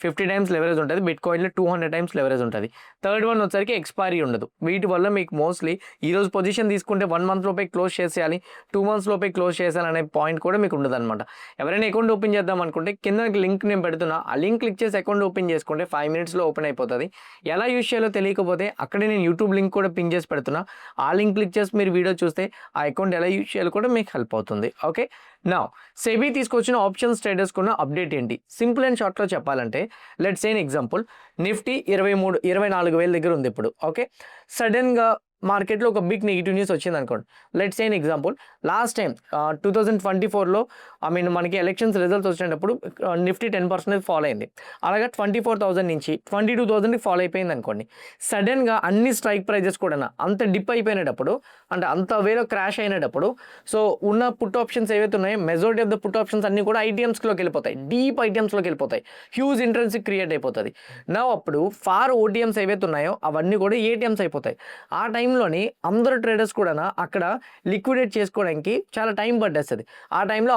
50 times లెవరేజ్ ఉంటుంది. బిట్ కాయిన్లో 200 times లెవరేజ్ ఉంటుంది. థర్డ్ వన్ వచ్చరికి ఎక్స్పైరీ ఉండదు. వీటి వల్ల మీకు మోస్ట్లీ ఈరోజు పొజిషన్ తీసుకుంటే 1 month లోపే క్లోజ్ చేసేయాలి, 2 months లోపే క్లోజ్ చేసేయాలి అనే పాయింట్ కూడా మీకు ఉండదు అనమాట. ఎవరైనా అకౌంట్ ఓపెన్ చేద్దాం అనుకుంటే కింద లింక్ నేను పెడుతున్నా, ఆ లింక్ క్లిక్ చేసి అకౌంట్ ఓపెన్ చేసుకుంటే 5 minutesలో ఓపెన్ అయిపోతుంది. ఎలా యూజ్ చేయాలో తెలియకపోతే అక్కడే నేను యూట్యూబ్ లింక్ కూడా పిన్ చేసి పెడుతున్నా. ఆ లింక్ క్లిక్ చేసి మీరు వీడియో చూస్తే ఆ అకౌంట్ ఎలా యూజ్ చేయాలో కూడా మీకు హెల్ప్ అవుతుంది. ఓకే, నౌ సెబీ తీసుకొచ్చిన ఆప్షన్స్ ట్రేడర్స్ కున్న అప్డేట్ ఏంటి? సింపుల్ అండ్ షార్ట్లో చెప్పాలంటే లెట్స్ సే ఎగ్జాంపుల్ నిఫ్టీ 24,000 దగ్గర ఉంది ఇప్పుడు. ఓకే, సడన్గా మార్కెట్లో ఒక బిగ్ నెగిటివ్ న్యూస్ వచ్చింది అనుకోండి. Let's say example last time 2024లో మనకి ఎలక్షన్స్ రిజల్ట్స్ వచ్చినప్పుడు నిఫ్టీ 10% ఫాల్ అయింది. అలాగే 24,000 నుంచి 22,000కి ఫాల్ అయిపోయింది అనుకోండి. సడన్గా అన్ని స్ట్రైక్ ప్రైజెస్ కూడా అంత డిప్ అయిపోయినప్పుడు, అంటే అంత వేలో క్రాష్ అయినప్పుడు, సో ఉన్న పుట్ ఆప్షన్స్ ఏవైతే ఉన్నాయో majority of the put options అన్నీ కూడా ఐటీఎమ్స్లోకి వెళ్ళిపోతాయి, డీప్ ఐటీఎమ్స్లోకి వెళ్ళిపోతాయి. హ్యూజ్ ఇంట్రెన్స్ క్రియేట్ అయిపోతుంది. నా అప్పుడు ఫార్ ఓటీఎమ్స్ ఏవైతే ఉన్నాయో అవన్నీ కూడా ఏటీఎమ్స్ అయిపోతాయి. ఆ టైంలోని అందరూ ట్రేడర్స్ కూడా అక్కడ లిక్విడేట్ చేసుకోవడానికి చాలా టైం పట్టేస్తుంది. ఆ టైంలో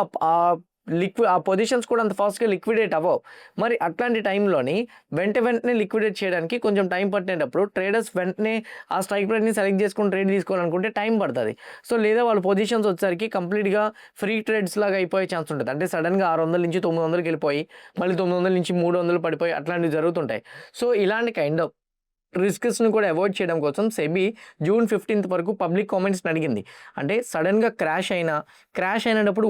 ఆ పొజిషన్స్ కూడా అంత ఫాస్ట్గా లిక్విడేట్ అవ్వవు. మరి అట్లాంటి టైంలోని వెంటనే లిక్విడేట్ చేయడానికి కొంచెం టైం పట్టినప్పుడు ట్రేడర్స్ వెంటనే ఆ స్ట్రైక్ ప్రైస్ని సెలెక్ట్ చేసుకొని ట్రేడ్ తీసుకోవాలనుకుంటే టైం పడుతుంది. సో లేదా వాళ్ళ పొజిషన్స్ వచ్చేసరికి కంప్లీట్గా ఫ్రీ ట్రేడ్స్ లాగా అయిపోయే ఛాన్స్ ఉంటుంది. అంటే సడన్గా 600 నుంచి 900కి వెళ్ళిపోయి మళ్ళీ 900 నుంచి 300 పడిపోయి అట్లాంటివి జరుగుతుంటాయి. సో ఇలాంటి కైండ్ ఆఫ్ రిస్క్స్ని కూడా అవాయిడ్ చేయడం కోసం సెబీ June 15th వరకు పబ్లిక్ కామెంట్స్ని అడిగింది. అంటే సడన్గా క్రాష్ అయినప్పుడు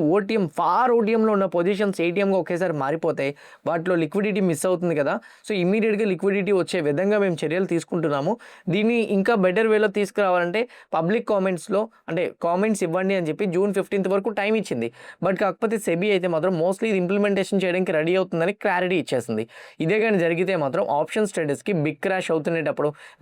ఫార్ ఓటీఎంలో ఉన్న పొజిషన్స్ ఏటీఎంగా ఒకేసారి మారిపోతాయి. వాటిలో లిక్విడిటీ మిస్ అవుతుంది కదా. సో ఇమీడియట్గా లిక్విడిటీ వచ్చే విధంగా మేము చర్యలు తీసుకుంటున్నాము. దీన్ని ఇంకా బెటర్ వేలో తీసుకురావాలంటే పబ్లిక్ కామెంట్స్లో అంటే కామెంట్స్ ఇవ్వండి అని చెప్పి June 15th వరకు టైం ఇచ్చింది. బట్ కాకపోతే సెబీ అయితే మాత్రం మోస్ట్లీ ఇది ఇంప్లిమెంటేషన్ చేయడానికి రెడీ అవుతుందని క్లారిటీ ఇచ్చేసింది. ఇదే కానీ జరిగితే మాత్రం ఆప్షన్స్ ట్రేడర్స్కి బిగ్ క్రాష్ అవుతున్నప్పుడు,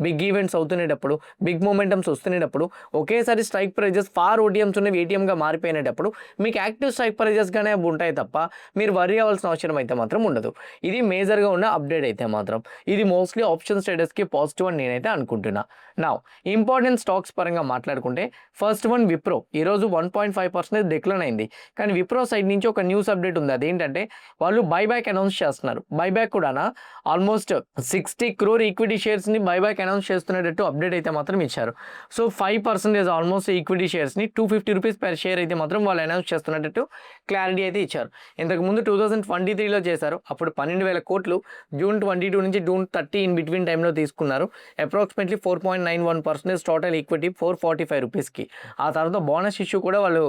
బిగ్ ఈవెంట్స్ అవుతున్నప్పుడు, బిగ్ మూమెంటమ్స్ వస్తున్నప్పుడు, ఒకేసారి స్ట్రైక్ ప్రైజెస్ ఫార్ ఓటీఎమ్స్ ఉన్నవి ఏటీఎంగా మారిపోయినప్పుడు మీకు యాక్టివ్ స్ట్రైక్ ప్రైజెస్గానే ఉంటాయి తప్ప మీరు వరీ అవ్వాల్సిన అవసరం అయితే మాత్రం ఉండదు. ఇది మేజర్గా ఉన్న అప్డేట్ అయితే మాత్రం. ఇది మోస్ట్లీ ఆప్షన్స్ ట్రేడర్స్కి పాజిటివ్ అని నేనైతే అనుకుంటున్నా. నా ఇంపార్టెంట్ స్టాక్స్ పరంగా మాట్లాడుకుంటే ఫస్ట్ వన్ విప్రో. ఈరోజు 1.5% డిక్లైన్ అయింది. కానీ విప్రో సైడ్ నుంచి ఒక న్యూస్ అప్డేట్ ఉంది. అదేంటంటే వాళ్ళు బైబ్యాక్ అనౌన్స్ చేస్తున్నారు. బైబ్యాక్ కూడా ఆల్మోస్ట్ 60 crore ఈక్విటీ షేర్స్ని బైబ్యాక్ అనౌన్స్ చేస్తున్నట్టు అప్డేట్ అయితే మాత్రం ఇచ్చారు. సో 5% ఆల్మోస్ట్ ఈక్విటీ షేర్స్ని 250 rupees per షేర్ అయితే మాత్రం వాళ్ళు అనౌన్స్ చేస్తున్నట్టు క్లారిటీ అయితే ఇచ్చారు. ఇంతకుముందు 2023లో చేశారు. అప్పుడు 12,000 కోట్లు June 22 నుంచి June 30 ఇన్ బిట్వీన్ టైంలో తీసుకున్నారు. అప్రాక్సిమేట్లీ 4.91% టోటల్ ఈక్విటీ 445 రూపీస్కి. ఆ తర్వాత బోనస్ ఇష్యూ కూడా వాళ్ళు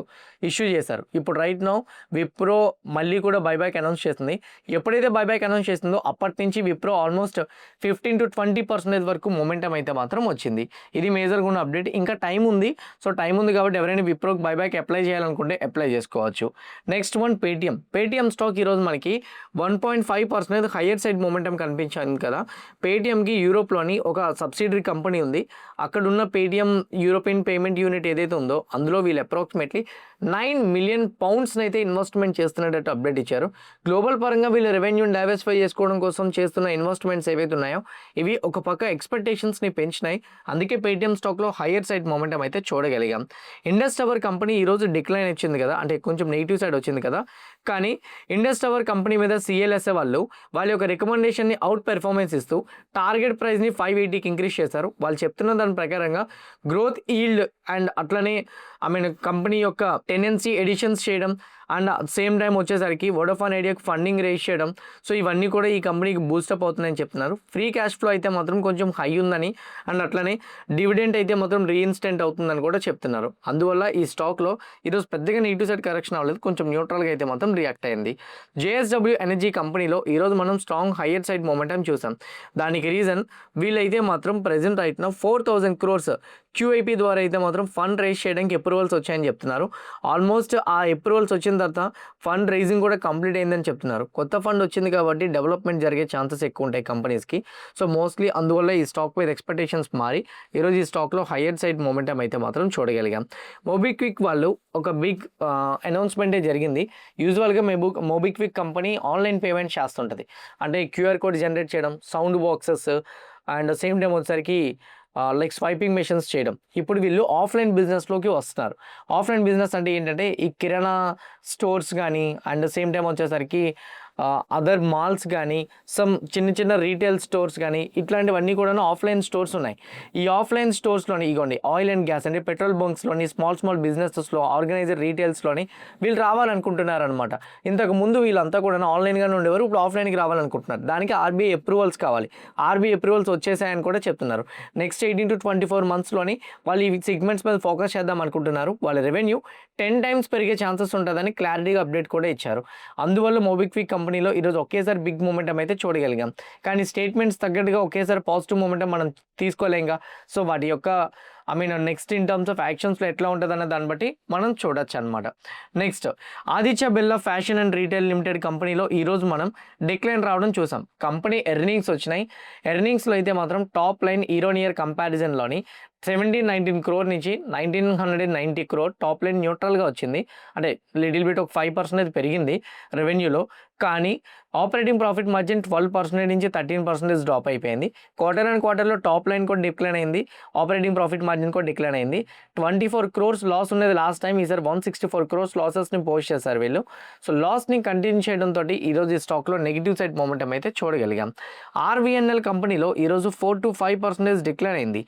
ఇష్యూ చేశారు. ఇప్పుడు రైట్ నౌ విప్రో మళ్ళీ కూడా బైబ్యాక్ అనౌన్స్ చేస్తుంది. ఎప్పుడైతే బైబ్యాక్ అనౌన్స్ చేస్తుందో అప్పటి నుంచి విప్రో ఆల్మోస్ట్ 15 to 20% వరకు మొమెంటం అయితే మాత్రం వచ్చింది. ఇది మేజర్గా ఉన్న అప్డేట్. ఇంకా టైం ఉంది. సో టైం ఉంది కాబట్టి ఎవరైనా విప్రోకి బైబ్యాక్ అప్లై చేయాలనుకుంటే అప్లై చేసుకోవచ్చు. నెక్స్ట్ వన్ పేటిఎం స్టాక్ ఈరోజు మనకి 1.5% హయ్యర్ సైడ్ మొమెంటం కనిపించింది కదా. పేటిఎంకి యూరోప్లోని ఒక సబ్సిడరీ కంపెనీ ఉంది. అక్కడ ఉన్న పేటిఎం యూరోపియన్ పేమెంట్ యూనిట్ ఏదైతే ఉందో అందులో వీళ్ళు అప్రాక్సిమేట్లీ 9 million pounds అయితే ఇన్వెస్ట్మెంట్ చేస్తున్నట్టు అప్డేట్ ఇచ్చారు. గ్లోబల్ పరంగా వీళ్ళు రెవెన్యూని డైవర్సిఫై చేసుకోవడం కోసం చేస్తున్న ఇన్వెస్ట్మెంట్స్ ఏవైతే ఉన్నాయో ఇవి ఒక పక్క ఎక్స్పెక్టేషన్స్ని పెంచినాయి. అందుకే పేటిఎం స్టాక్లో హయ్యర్ సైడ్ మొమెంటం అయితే చూడగలిగాం. ఇండస్ టవర్ కంపెనీ ఈరోజు డిక్లైన్ వచ్చింది కదా, అంటే కొంచెం నెగిటివ్ సైడ్ వచ్చింది కదా. కానీ ఇండస్ టవర్ కంపెనీ మీద సిఎల్ఎస్ఏ వాళ్ళు వాళ్ళ యొక్క రికమెండేషన్ని అవుట్ పెర్ఫార్మెన్స్ ఇస్తూ టార్గెట్ ప్రైస్ని 580కి ఇంక్రీజ్ చేశారు. వాళ్ళు చెప్తున్న దాని ప్రకారంగా గ్రోత్ ఈల్డ్ అండ్ అట్లనే కంపెనీ యొక్క టెనెన్సీ ఎడిషన్స్ చేయడం అండ్ సేమ్ టైం వచ్చేసరికి వోడాఫోన్ ఐడియాకి ఫండింగ్ రేస్ చేయడం, సో ఇవన్నీ కూడా ఈ కంపెనీకి బూస్టప్ అవుతున్నాయని చెప్తున్నారు. ఫ్రీ క్యాష్ ఫ్లో అయితే మాత్రం కొంచెం హై ఉందని అండ్ అట్లనే డివిడెంట్ అయితే మాత్రం రీఇన్స్టెంట్ అవుతుందని కూడా చెప్తున్నారు. అందువల్ల ఈ స్టాక్లో ఈరోజు పెద్దగా నెగిటివ్ సైడ్ కరెక్షన్ అవ్వలేదు, కొంచెం న్యూట్రల్గా అయితే మాత్రం రియాక్ట్ అయింది. జేఎస్డబ్ల్యూ ఎనర్జీ కంపెనీలో ఈరోజు మనం స్ట్రాంగ్ హయ్యర్ సైడ్ మొమెంటం చూసాం. దానికి రీజన్ వీళ్ళైతే మాత్రం ప్రెజెంట్ రైట్న 4,000 crores క్యూఐపీ ద్వారా అయితే మాత్రం ఫండ్ రైజ్ చేయడానికి అప్రూవల్స్ వచ్చాయని చెప్తున్నారు. ఆల్మోస్ట్ ఆ అప్రూవల్స్ వచ్చిన తర్వాత ఫండ్ రైజింగ్ కూడా కంప్లీట్ అయిందని చెప్తున్నారు. కొత్త ఫండ్ వచ్చింది కాబట్టి డెవలప్మెంట్ జరిగే ఛాన్సెస్ ఎక్కువ ఉంటాయి కంపెనీస్కి. సో మోస్ట్లీ అందువల్ల ఈ స్టాక్ మీద ఎక్స్పెక్టేషన్స్ మారి ఈరోజు ఈ స్టాక్లో హయ్యర్ సైడ్ మొమెంటం అయితే మాత్రం చూడగలిగాం. మోబిక్విక్ వాళ్ళు ఒక బిగ్ అనౌన్స్మెంటే జరిగింది. యూజువల్గా మోబిక్విక్ కంపెనీ ఆన్లైన్ పేమెంట్ చేస్తుంటుంది, అంటే క్యూఆర్ కోడ్ జనరేట్ చేయడం, sound boxes and same time వచ్చేసరికి లైక్ స్వైపింగ్ మెషిన్స్ చేయడం. ఇప్పుడు వీళ్ళు ఆఫ్లైన్ బిజినెస్లోకి వస్తున్నారు. ఆఫ్లైన్ బిజినెస్ అంటే ఏంటంటే ఈ కిరాణా స్టోర్స్ కానీ అండ్ సేమ్ టైం వచ్చేసరికి అదర్ మాల్స్ కానీ సమ్ చిన్న చిన్న రీటైల్ స్టోర్స్ కానీ ఇట్లాంటివన్నీ కూడా ఆఫ్లైన్ స్టోర్స్ ఉన్నాయి. ఈ ఆఫ్లైన్ స్టోర్స్లోని ఇగోండి ఆయిల్ అండ్ గ్యాస్ అంటే పెట్రోల్ బంక్స్లోని స్మాల్ బిజినెసెస్లో ఆర్గనైజర్ రీటైల్స్లోని వీళ్ళు రావాలనుకుంటున్నారు అనమాట. ఇంతకు ముందు వీళ్ళంతా కూడా ఆన్లైన్గానే ఉండేవారు, ఇప్పుడు ఆఫ్లైన్కి రావాలనుకుంటున్నారు. దానికి ఆర్బీఐ అప్రూవల్స్ కావాలి. ఆర్బీఐ అప్రూవల్స్ వచ్చేసాయని కూడా చెప్తున్నారు. నెక్స్ట్ 18 to 24 monthsలోని వాళ్ళు ఈ సెగ్మెంట్స్ మీద ఫోకస్ చేద్దాం అనుకుంటున్నారు. వాళ్ళ రెవెన్యూ 10 times పెరిగే ఛాన్సెస్ ఉంటుందని క్లారిటీగా అప్డేట్ కూడా ఇచ్చారు. అందువల్ల మోబిక్విక్ కంపెనీలో ఈరోజు ఒకేసారి బిగ్ మూమెంటం అయితే చూడగలిగాం. కానీ స్టేట్మెంట్స్ తగ్గట్టుగా ఒకేసారి పాజిటివ్ మూమెంటం మనం తీసుకోలేంగా. సో వాటి యొక్క నెక్స్ట్ ఇన్ టర్మ్స్ ఆఫ్ యాక్షన్స్లో ఎట్లా ఉంటుంది అన్న దాన్ని బట్టి మనం చూడొచ్చు అనమాట. Next Aditya Birla fashion and retail limited కంపెనీలో ఈరోజు మనం డిక్లైన్ రావడం చూసాం. కంపెనీ ఎర్నింగ్స్ వచ్చినాయి. ఎర్నింగ్స్లో అయితే మాత్రం టాప్ లైన్ ఇయర్ కంపారిజన్లోని 1719 crore నుంచి 1990 crore టాప్ లైన్ న్యూట్రల్గా వచ్చింది. అంటే లిటిల్ బిట్ ఒక 5% పెరిగింది రెవెన్యూలో. కానీ ఆపరేటింగ్ ప్రాఫిట్ మార్జిన్ 12% నుంచి 13% డ్రాప్ అయిపోయింది. క్వార్టర్లో టాప్ లైన్ కూడా డిక్లైన్ అయింది, ఆపరేటింగ్ ప్రాఫిట్ మార్జిన్ కూడా డిక్లైన్ అయింది. 24 crores లాస్ ఉండేది లాస్ట్ టైం, ఈసారి 164 crores లాసెస్ని పోస్ట్ చేశారు వీళ్ళు. సో లాస్ని కంటిన్యూ చేయడంతో ఈరోజు ఈ స్టాక్లో నెగిటివ్ సైడ్ మొమెంటం అయితే చూడగలిగాం. ఆర్వీఎన్ఎల్ కంపెనీలో ఈరోజు 4 to 5% డిక్లైన్ అయింది.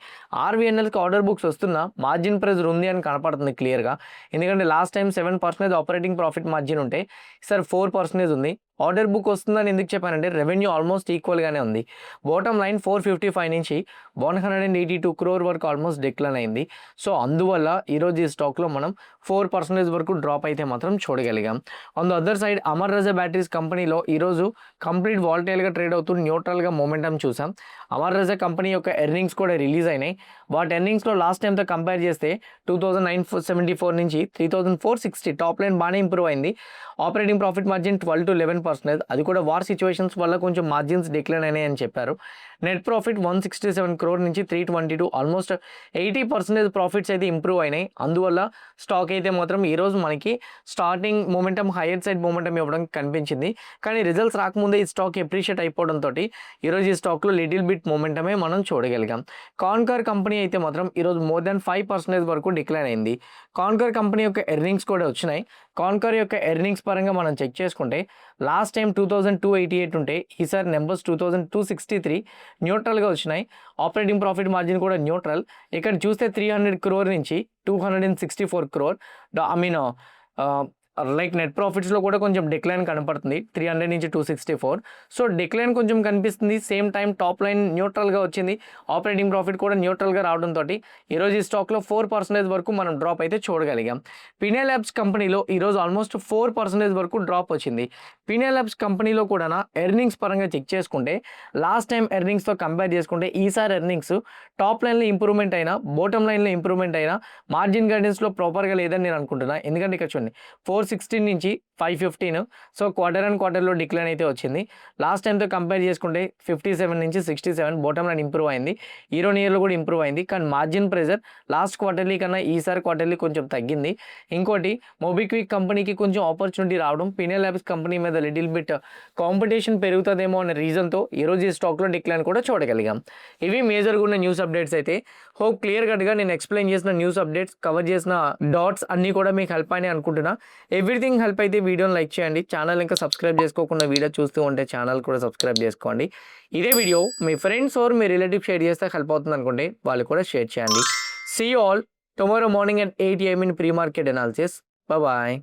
ఆర్వీఎన్ఎల్కి ఆర్డర్ బుక్స్ వస్తున్నా మార్జిన్ ప్రెజర్ ఉంది అని కనపడుతుంది క్లియర్గా. ఎందుకంటే last time 7% operating profit margin ఉంటే ఈసారి 4% ఉంది. ఆర్డర్ బుక్ వస్తుందని ఎందుకు చెప్పానంటే రెవెన్యూ ఆల్మోస్ట్ ఈక్వల్గానే ఉంది. బాటమ్ లైన్ 455 నుంచి 182 crore వరకు ఆల్మోస్ట్ డిక్లైన్ అయింది. సో అందువల్ల ఈరోజు ఈ స్టాక్లో మనం 4% వరకు డ్రాప్ అయితే మాత్రం చూడగలిగాం. On the other side Amara Raja batteries కంపెనీలో ఈరోజు కంప్లీట్ వాలటైల్గా ట్రేడ్ అవుతూ న్యూట్రల్గా మొమెంటం చూసాం. అమర్ రాజా కంపెనీ యొక్క ఎర్నింగ్స్ కూడా రిలీజ్ అయినాయి. వాటి ఎర్నింగ్స్లో లాస్ట్ టైంతో కంపేర్ చేస్తే 2,974 నుంచి 3,460 టాప్ లైన్ బాగానే ఇంప్రూవ్ అయింది. ఆపరేటింగ్ ప్రాఫిట్ మార్జిన్ 12 to 11%, అది కూడా వార్ సిచ్యువేషన్స్ వల్ల కొంచెం మార్జిన్స్ డిక్లైన్ అయినాయి అని చెప్పారు. నెట్ ప్రాఫిట్ 167 crore నుంచి 322, ఆల్మోస్ట్ 80% ప్రాఫిట్స్ అయితే ఇంప్రూవ్ అయినాయి. అందువల్ల స్టాక్ అయితే మాత్రం ఈరోజు మనకి starting momentum hire side momentum ఇవ్వడం కనిపించింది. కానీ రిజల్ట్స్ రాకముందే ఈ స్టాక్ ఎప్రిషియేట్ అయిపోవడంతో ఈరోజు ఈ స్టాక్లో లిటిల్ బిట్ మూమెంటమే మనం చూడగలిగాం. కాన్కర్ కంపెనీ అయితే మాత్రం ఈరోజు మోర్ దాన్ 5% వరకు డిక్లైన్ అయింది. కాన్కర్ కంపెనీ యొక్క ఎర్నింగ్స్ కూడా వచ్చినాయి. కాన్కర్ యొక్క ఎర్నింగ్స్ పరంగా మనం చెక్ చేసుకుంటే లాస్ట్ టైం 2,288 ఉంటే ఈసారి నెంబర్స్ 2,263 న్యూట్రల్గా వచ్చినాయి. ఆపరేటింగ్ ప్రాఫిట్ మార్జిన్ కూడా న్యూట్రల్. ఇక్కడ చూస్తే 300 crore నుంచి 264 crore లైక్ నెట్ ప్రాఫిట్స్లో కూడా కొంచెం డిక్లైన్ కనపడుతుంది, 300 నుంచి 264. సో డిక్లైన్ కొంచెం కనిపిస్తుంది. సేమ్ టైం టాప్ లైన్ న్యూట్రల్గా వచ్చింది, ఆపరేటింగ్ ప్రాఫిట్ కూడా న్యూట్రల్గా రావడంతో ఈరోజు ఈ స్టాక్లో 4% వరకు మనం డ్రాప్ అయితే చూడగలిగాం. పినే ల్యాబ్స్ కంపెనీలో ఈరోజు ఆల్మోస్ట్ 4% వరకు డ్రాప్ వచ్చింది. పినే ల్యాబ్స్ కంపెనీలో కూడా ఎర్నింగ్స్ పరంగా చెక్ చేసుకుంటే లాస్ట్ టైం ఎర్నింగ్స్తో కంపేర్ చేసుకుంటే ఈసారి ఎర్నింగ్స్ టాప్ లైన్లో ఇంప్రూవ్మెంట్ అయినా బాటమ్ లైన్లో ఇంప్రూవ్మెంట్ అయినా మార్జిన్ గైడెన్స్లో ప్రాపర్గా లేదని నేను అనుకుంటున్నా. ఎందుకంటే ఇక్కడ చూడండి 416 నుంచి 515, సో క్వార్టర్లో డిక్లైన్ అయితే వచ్చింది. లాస్ట్ టైంతో కంపేర్ చేసుకుంటే 57 నుంచి 67 బాటమ్ లైన్ ఇంప్రూవ్ అయింది. ఇయర్లో కూడా ఇంప్రూవ్ అయింది. కానీ మార్జిన్ ప్రెజర్ లాస్ట్ క్వార్టర్లీ కన్నా ఈసారి క్వార్టర్లీ కొంచెం తగ్గింది. ఇంకోటి మోబిక్విక్ కంపెనీకి కొంచెం ఆపర్చునిటీ రావడం, పినే ల్యాబ్స్ కంపెనీ మీద లిటిల్ బిట్ కాంపిటీషన్ పెరుగుతుందేమో అనే రీజన్తో ఈరోజు ఈ స్టాక్లో డిక్లైన్ కూడా చూడగలిగాం. ఇవి మేజర్గా ఉన్న న్యూస్ అప్డేట్స్ అయితే. హోప్ క్లియర్ కట్గా నేను ఎక్స్ప్లెయిన్ చేసిన న్యూస్ అప్డేట్స్, కవర్ చేసిన డాట్స్ అన్నీ కూడా మీకు హెల్ప్ అని అనుకుంటున్నా. ఎవ్రీథింగ్ హెల్ప్ అయితే వీడియోని లైక్ చేయండి. ఛానల్ ఇంకా సబ్స్క్రైబ్ చేసుకోకుండా వీడియో చూస్తూ ఉంటే ఛానల్ కూడా సబ్స్క్రైబ్ చేసుకోండి. ఇదే వీడియో మీ ఫ్రెండ్స్ ఆర్ మీ రిలేటివ్ షేర్ చేస్తే హెల్ప్ అవుతుంది అనుకుంటే వాళ్ళు కూడా షేర్ చేయండి. See you all tomorrow morning at 8 AM in pre-market analysis. Bye bye.